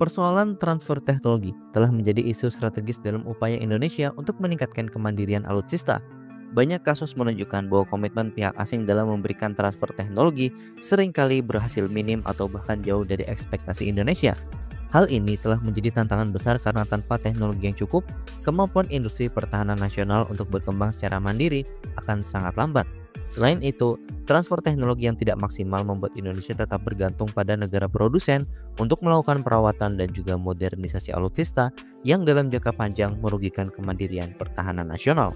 Persoalan transfer teknologi telah menjadi isu strategis dalam upaya Indonesia untuk meningkatkan kemandirian alutsista. Banyak kasus menunjukkan bahwa komitmen pihak asing dalam memberikan transfer teknologi seringkali berhasil minim atau bahkan jauh dari ekspektasi Indonesia. Hal ini telah menjadi tantangan besar karena tanpa teknologi yang cukup, kemampuan industri pertahanan nasional untuk berkembang secara mandiri akan sangat lambat. Selain itu, transfer teknologi yang tidak maksimal membuat Indonesia tetap bergantung pada negara produsen untuk melakukan perawatan dan juga modernisasi alutsista yang dalam jangka panjang merugikan kemandirian pertahanan nasional.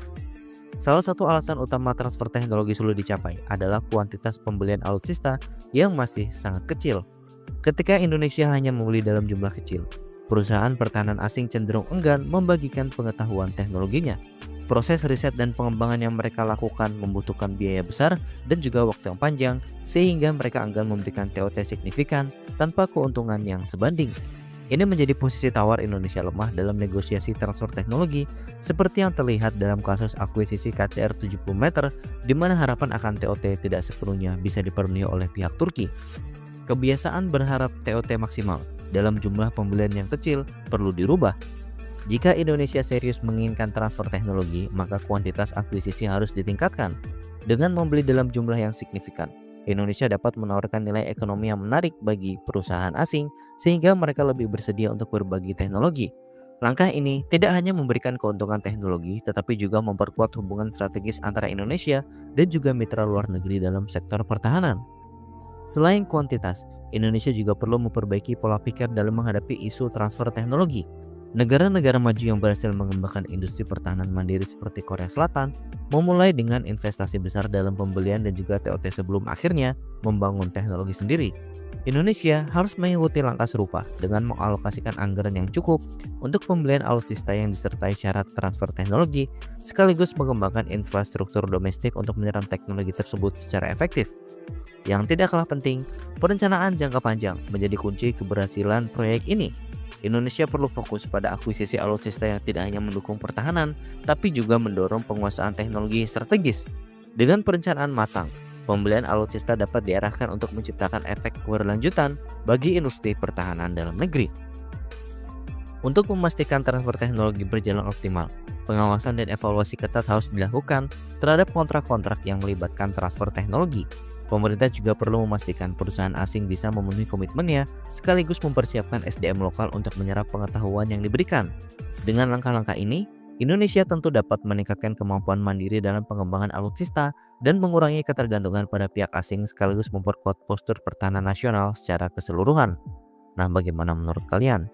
Salah satu alasan utama transfer teknologi sulit dicapai adalah kuantitas pembelian alutsista yang masih sangat kecil. Ketika Indonesia hanya membeli dalam jumlah kecil, perusahaan pertahanan asing cenderung enggan membagikan pengetahuan teknologinya. Proses riset dan pengembangan yang mereka lakukan membutuhkan biaya besar dan juga waktu yang panjang, sehingga mereka enggan memberikan TOT signifikan tanpa keuntungan yang sebanding. Ini menjadi posisi tawar Indonesia lemah dalam negosiasi transfer teknologi, seperti yang terlihat dalam kasus akuisisi KCR 70 meter, di mana harapan akan TOT tidak sepenuhnya bisa dipenuhi oleh pihak Turki. Kebiasaan berharap TOT maksimal dalam jumlah pembelian yang kecil perlu dirubah. Jika Indonesia serius menginginkan transfer teknologi, maka kuantitas akuisisi harus ditingkatkan. Dengan membeli dalam jumlah yang signifikan, Indonesia dapat menawarkan nilai ekonomi yang menarik bagi perusahaan asing sehingga mereka lebih bersedia untuk berbagi teknologi. Langkah ini tidak hanya memberikan keuntungan teknologi, tetapi juga memperkuat hubungan strategis antara Indonesia dan juga mitra luar negeri dalam sektor pertahanan. Selain kuantitas, Indonesia juga perlu memperbaiki pola pikir dalam menghadapi isu transfer teknologi. Negara-negara maju yang berhasil mengembangkan industri pertahanan mandiri seperti Korea Selatan memulai dengan investasi besar dalam pembelian dan juga TOT sebelum akhirnya membangun teknologi sendiri. Indonesia harus mengikuti langkah serupa dengan mengalokasikan anggaran yang cukup untuk pembelian alutsista yang disertai syarat transfer teknologi, sekaligus mengembangkan infrastruktur domestik untuk menyerap teknologi tersebut secara efektif. Yang tidak kalah penting, perencanaan jangka panjang menjadi kunci keberhasilan proyek ini. Indonesia perlu fokus pada akuisisi alutsista yang tidak hanya mendukung pertahanan, tapi juga mendorong penguasaan teknologi strategis. Dengan perencanaan matang, pembelian alutsista dapat diarahkan untuk menciptakan efek berlanjutan bagi industri pertahanan dalam negeri. Untuk memastikan transfer teknologi berjalan optimal, pengawasan dan evaluasi ketat harus dilakukan terhadap kontrak-kontrak yang melibatkan transfer teknologi. Pemerintah juga perlu memastikan perusahaan asing bisa memenuhi komitmennya sekaligus mempersiapkan SDM lokal untuk menyerap pengetahuan yang diberikan. Dengan langkah-langkah ini, Indonesia tentu dapat meningkatkan kemampuan mandiri dalam pengembangan alutsista dan mengurangi ketergantungan pada pihak asing sekaligus memperkuat postur pertahanan nasional secara keseluruhan. Nah, bagaimana menurut kalian?